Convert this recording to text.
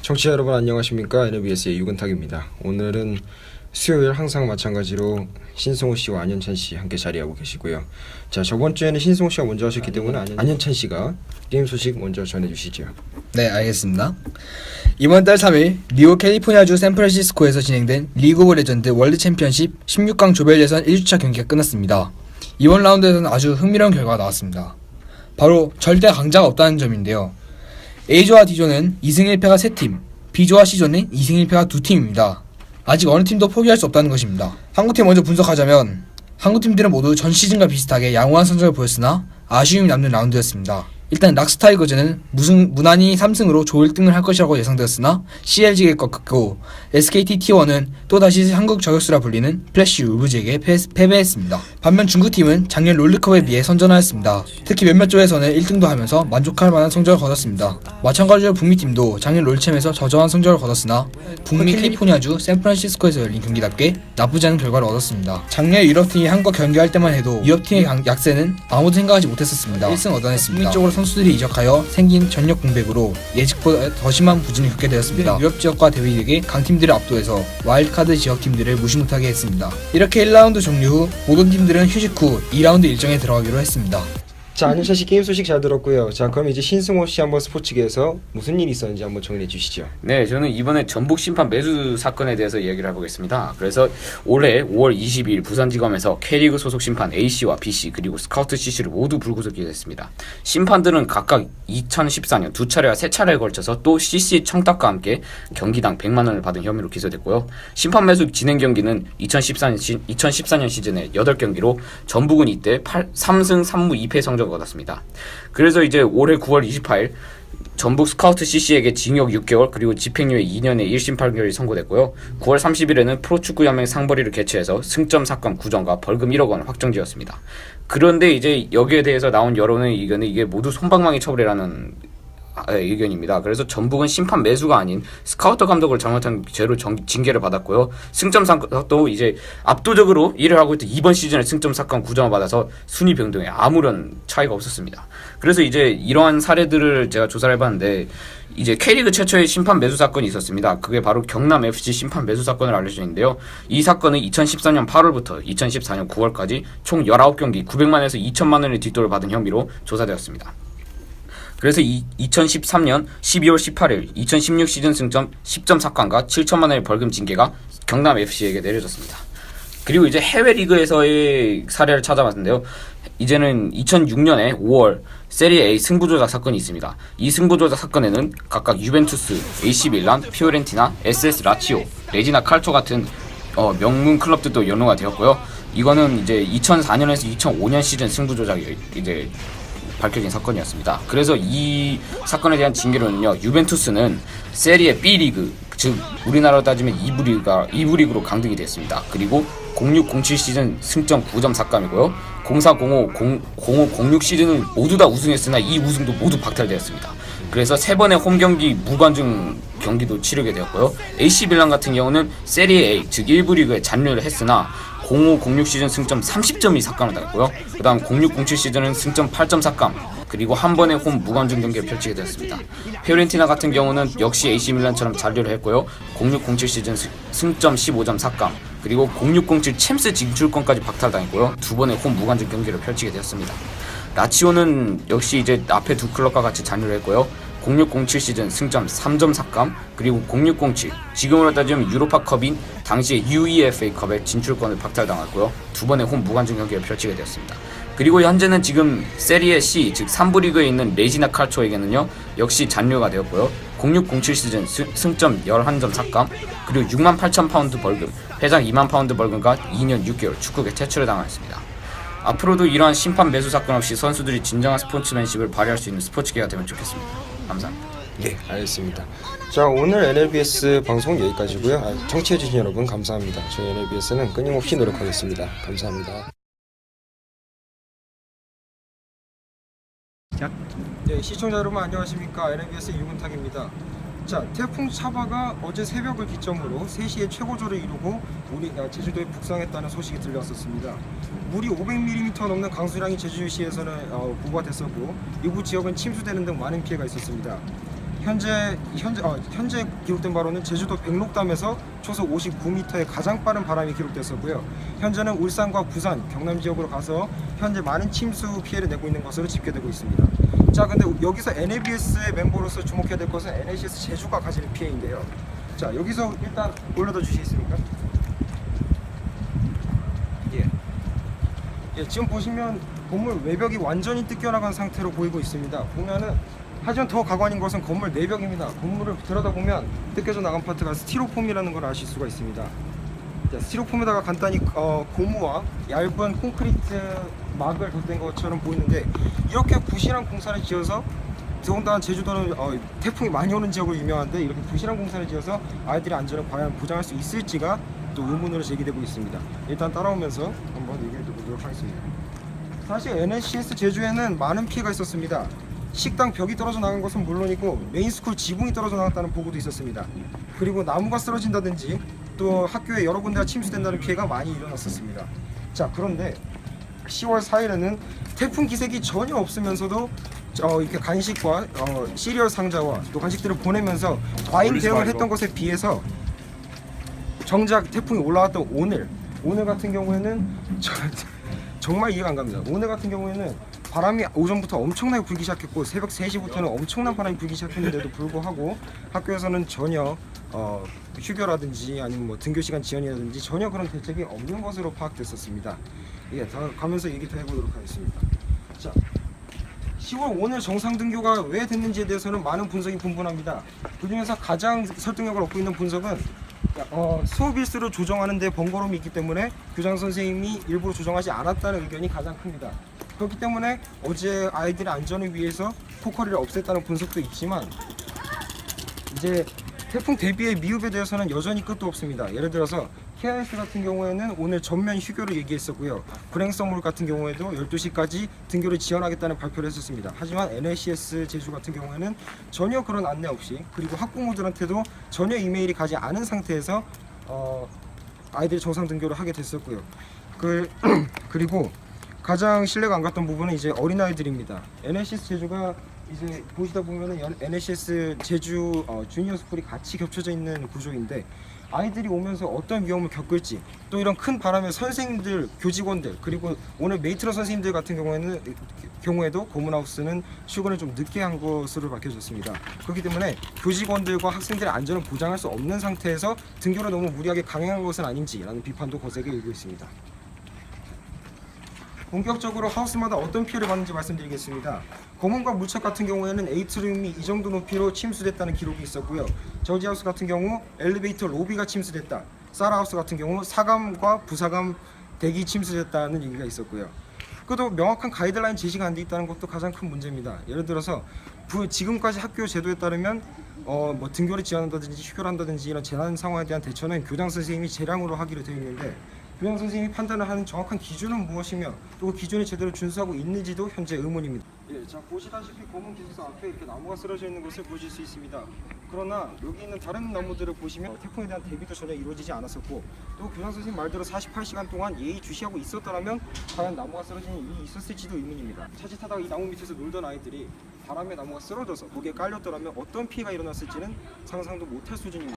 청취자 여러분 안녕하십니까? NBS의 유근탁입니다. 오늘은 수요일 항상 마찬가지로 신승호 씨와 안현찬 씨 함께 자리하고 계시고요. 자, 저번 주에는 신승호 씨가 먼저 하셨기 때문에 안현찬 씨가 게임 소식 먼저 전해주시죠. 네, 알겠습니다. 이번 달 3일 미국 캘리포니아주 샌프란시스코에서 진행된 리그 오브 레전드 월드 챔피언십 16강 조별 예선 1주차 경기가 끝났습니다. 이번 라운드에서는 아주 흥미로운 결과가 나왔습니다. 바로 절대 강자가 없다는 점인데요. A조와 D조는 2승 1패가 3팀, B조와 C조는 2승 1패가 2팀입니다. 아직 어느 팀도 포기할 수 없다는 것입니다. 한국팀 먼저 분석하자면 한국팀들은 모두 전 시즌과 비슷하게 양호한 성적을 보였으나 아쉬움이 남는 라운드였습니다. 일단 락스타이거즈는 무난히 3승으로 조 1등을 할 것이라고 예상되었으나 CLG에게 꺾었고 SKT T1은 또다시 한국 저격수라 불리는 플래시 울브즈에게 패배했습니다. 반면 중국팀은 작년 롤드컵에 비해 선전하였습니다. 특히 몇몇 조에서는 1등도 하면서 만족할 만한 성적을 거뒀습니다. 마찬가지로 북미팀도 작년 롤챔에서 저조한 성적을 거뒀으나 북미 캘리포니아주 샌프란시스코에서 열린 경기답게 나쁘지 않은 결과를 얻었습니다. 작년 유럽팀이 한국과 경기할 때만 해도 유럽팀의 약세는 아무도 생각하지 못했었습니다. 1승 얻어냈습니다. 북미쪽으로 선수들이 이적하여 생긴 전력 공백으로 예측보다 더 심한 부진을 겪게 되었습니다. 유럽 지역과 대비되게 강팀들을 압도해서 와일드카드 지역팀들을 무시 못하게 했습니다. 이렇게 1라운드 종료 후 모든 팀들은 휴식 후 2라운드 일정에 들어가기로 했습니다. 자, 안현찬 씨 게임 소식 잘 들었고요. 자, 그럼 이제 신승호 씨 한번 스포츠계에서 무슨 일이 있었는지 한번 정리해 주시죠. 네, 저는 이번에 전북 심판 매수 사건에 대해서 이야기를 해보겠습니다. 그래서 올해 5월 22일 부산지검에서 K리그 소속 심판 A씨와 B씨 그리고 스카우트 C씨를 모두 불구속이 됐습니다. 심판들은 각각 2014년 2차례와 3차례에 걸쳐서 또 C씨 청탁과 함께 경기당 100만 원을 받은 혐의로 기소됐고요. 심판 매수 진행 경기는 2014년 시즌에 8경기로 전북은 이때 3승 3무 2패 성적을 얻었습니다. 그래서 이제 올해 9월 28일 전북 스카우트 CC에게 징역 6개월 그리고 집행유예 2년의 1심 판결이 선고됐고요. 9월 30일에는 프로축구연맹 상벌위를 개최해서 승점 삭감 9점과 벌금 1억 원을 확정지었습니다. 그런데 이제 여기에 대해서 나온 여론의 의견은 이게 모두 솜방망이 처벌이라는 의견입니다. 그래서 전북은 심판 매수가 아닌 스카우터 감독을 잘못한 죄로 징계를 받았고요. 승점 삭감도 이제 압도적으로 일을 하고 있던 이번 시즌에 승점 삭감 9점을 받아서 순위 변동에 아무런 차이가 없었습니다. 그래서 이제 이러한 사례들을 제가 조사를 해봤는데 이제 K리그 최초의 심판 매수 사건이 있었습니다. 그게 바로 경남FC 심판 매수 사건을 알려져 있는데요. 이 사건은 2014년 8월부터 2014년 9월까지 총 19경기 900만에서 2천만 원의 뒷돈을 받은 혐의로 조사되었습니다. 그래서 2013년 12월 18일 2016 시즌 승점 10점 삭감과 7천만 원의 벌금 징계가 경남FC에게 내려졌습니다. 그리고 이제 해외 리그에서의 사례를 찾아봤는데요. 이제는 2006년에 5월 세리에 A 승부조작 사건이 있습니다. 이 승부조작 사건에는 각각 유벤투스, AC 밀란, 피오렌티나, SS 라치오, 레지나 칼초 같은 명문 클럽들도 연루가 되었고요. 이거는 이제 2004년에서 2005년 시즌 승부조작이 이제 밝혀진 사건이었습니다. 그래서 이 사건에 대한 징계로는요, 유벤투스는 세리에 B리그, 즉 우리나라로 따지면 2부 리그로 강등이 됐습니다. 그리고 0607 시즌 승점 9점 삭감이고요. 0405 시즌은 모두 다 우승했으나 이 우승도 모두 박탈되었습니다. 그래서 3번의 홈 경기 무관중 경기도 치르게 되었고요. AC 밀란 같은 경우는 세리에 A, 즉 1부 리그에 잔류를 했으나 0506 시즌 승점 30점이 삭감을 당했고요. 그 다음 0607 시즌은 승점 8점 삭감, 그리고 한 번의 홈 무관중 경기를 펼치게 되었습니다. 피오렌티나 같은 경우는 역시 AC 밀란처럼 잔류를 했고요. 0607 시즌 승점 15점 삭감, 그리고 0607 챔스 진출권까지 박탈당했고요. 2번의 홈 무관중 경기를 펼치게 되었습니다. 라치오는 역시 이제 앞에 두 클럽과 같이 잔류를 했고요. 0607 시즌 승점 3점 삭감, 그리고 0607 지금으로 따지면 유로파컵인 당시의 UEFA컵의 진출권을 박탈당했고요. 2번의 홈 무관중 경기를 펼치게 되었습니다. 그리고 현재는 지금 세리에 C, 즉 3부 리그에 있는 레지나 칼초에게는요 역시 잔류가 되었고요. 0607 시즌 승점 11점 삭감, 그리고 68,000파운드 벌금, 회장 2만 파운드 벌금과 2년 6개월 축구계 퇴출을 당했습니다. 앞으로도 이러한 심판 매수 사건 없이 선수들이 진정한 스포츠맨십을 발휘할 수 있는 스포츠계가 되면 좋겠습니다. 감사합니다. 네, 알겠습니다. 자, 오늘 NLBS 방송 여기까지고요. 청취해주신 여러분 감사합니다. 저희 NLBS는 끊임없이 노력하겠습니다. 감사합니다. 네, 시청자 여러분 안녕하십니까? NLBS 유근탁입니다. 자, 태풍 차바가 어제 새벽을 기점으로 3시에 최고조를 이루고 제주도에 북상했다는 소식이 들려왔었습니다. 물이 500mm 넘는 강수량이 제주시에서는 보고가 됐었고 일부 지역은 침수되는 등 많은 피해가 있었습니다. 현재 기록된 바로는 제주도 백록담에서 초속 59m의 가장 빠른 바람이 기록됐었고요. 현재는 울산과 부산, 경남 지역으로 가서 현재 많은 침수 피해를 내고 있는 것으로 집계되고 있습니다. 자, 근데 여기서 NABS의 멤버로서 주목해야 될 것은 NACS 제주가 가지는 피해인데요. 자, 여기서 일단 올려다 주시겠습니까? 예, 지금 보시면 건물 외벽이 완전히 뜯겨나간 상태로 보이고 있습니다. 보면은 하지만 더 가관인 것은 건물 내벽입니다. 건물을 들여다보면 뜯겨져 나간 파트가 스티로폼이라는 걸 아실 수가 있습니다. 자, 스티로폼에다가 간단히 고무와 얇은 콘크리트 막을 덧댄 것처럼 보이는데, 이렇게 부실한 공사를 지어서, 더군다나 제주도는 태풍이 많이 오는 지역으로 유명한데 이렇게 부실한 공사를 지어서 아이들의 안전을 과연 보장할 수 있을지가 또 의문으로 제기되고 있습니다. 일단 따라오면서 한번 얘기해 보도록 하겠습니다. 사실 NACS 제주에는 많은 피해가 있었습니다. 식당 벽이 떨어져 나간 것은 물론이고 메인스쿨 지붕이 떨어져 나갔다는 보고도 있었습니다. 그리고 나무가 쓰러진다든지 또 학교에 여러 군데가 침수된다는 피해가 많이 일어났었습니다. 자, 그런데 10월 4일에는 태풍 기색이 전혀 없으면서도 이렇게 간식과 시리얼 상자와 또 간식들을 보내면서 과잉 대응을 했던 것에 비해서 정작 태풍이 올라왔던 오늘 같은 경우에는 정말 이해가 안 갑니다. 오늘 같은 경우에는 바람이 오전부터 엄청나게 불기 시작했고 새벽 3시부터는 엄청난 바람이 불기 시작했는데도 불구하고 학교에서는 전혀 휴교라든지 아니면 뭐 등교 시간 지연이라든지 전혀 그런 대책이 없는 것으로 파악됐었습니다. 예, 다 가면서 얘기 더 해보도록 하겠습니다. 자, 10월 오늘 정상 등교가 왜 됐는지에 대해서는 많은 분석이 분분합니다. 그중에서 가장 설득력을 얻고 있는 분석은 수업 일수를 조정하는 데 번거로움이 있기 때문에 교장 선생님이 일부러 조정하지 않았다는 의견이 가장 큽니다. 그렇기 때문에 어제 아이들의 안전을 위해서 포커리를 없앴다는 분석도 있지만, 이제 태풍 대비의 미흡에 대해서는 여전히 끝도 없습니다. 예를 들어서 KIS 같은 경우에는 오늘 전면 휴교를 얘기했었고요. 불행성물 같은 경우에도 12시까지 등교를 지연하겠다는 발표를 했었습니다. 하지만 NACS 제주 같은 경우에는 전혀 그런 안내 없이, 그리고 학부모들한테도 전혀 이메일이 가지 않은 상태에서 아이들이 정상 등교를 하게 됐었고요. 그리고 가장 신뢰가 안 갔던 부분은 이제 어린아이들입니다. NACS 제주가 이제 보시다 보면은 NACS 제주 주니어 스쿨이 같이 겹쳐져 있는 구조인데, 아이들이 오면서 어떤 위험을 겪을지, 또 이런 큰 바람에 선생님들, 교직원들, 그리고 오늘 메이트런 선생님들 같은 경우에도 고문하우스는 출근을 좀 늦게 한 것으로 밝혀졌습니다. 그렇기 때문에 교직원들과 학생들의 안전을 보장할 수 없는 상태에서 등교를 너무 무리하게 강행한 것은 아닌지라는 비판도 거세게 일고 있습니다. 본격적으로 하우스마다 어떤 피해를 받는지 말씀드리겠습니다. 검은과 물척 같은 경우에는 에이트룸이 이 정도 높이로 침수됐다는 기록이 있었고요. 저지하우스 같은 경우 엘리베이터 로비가 침수됐다. 사라하우스 같은 경우 사감과 부사감 대기 침수됐다는 얘기가 있었고요. 그것도 명확한 가이드라인 제시가 안 돼 있다는 것도 가장 큰 문제입니다. 예를 들어서 지금까지 학교 제도에 따르면 뭐 등교를 지연한다든지 휴교를 한다든지 이런 재난 상황에 대한 대처는 교장 선생님이 재량으로 하기로 되어 있는데, 교장 선생님이 판단을 하는 정확한 기준은 무엇이며 또 그 기준이 제대로 준수하고 있는지도 현재 의문입니다. 예, 자, 보시다시피 검은 기숙사 앞에 이렇게 나무가 쓰러져 있는 것을 보실 수 있습니다. 그러나 여기 있는 다른 나무들을 보시면 태풍에 대한 대비도 전혀 이루어지지 않았었고, 또 교장 선생님 말대로 48시간 동안 예의 주시하고 있었더라면 과연 나무가 쓰러지는 일이 있었을지도 의문입니다. 차짓하다가 이 나무 밑에서 놀던 아이들이 바람에 나무가 쓰러져서 거기에 깔렸더라면 어떤 피해가 일어났을지는 상상도 못할 수준입니다.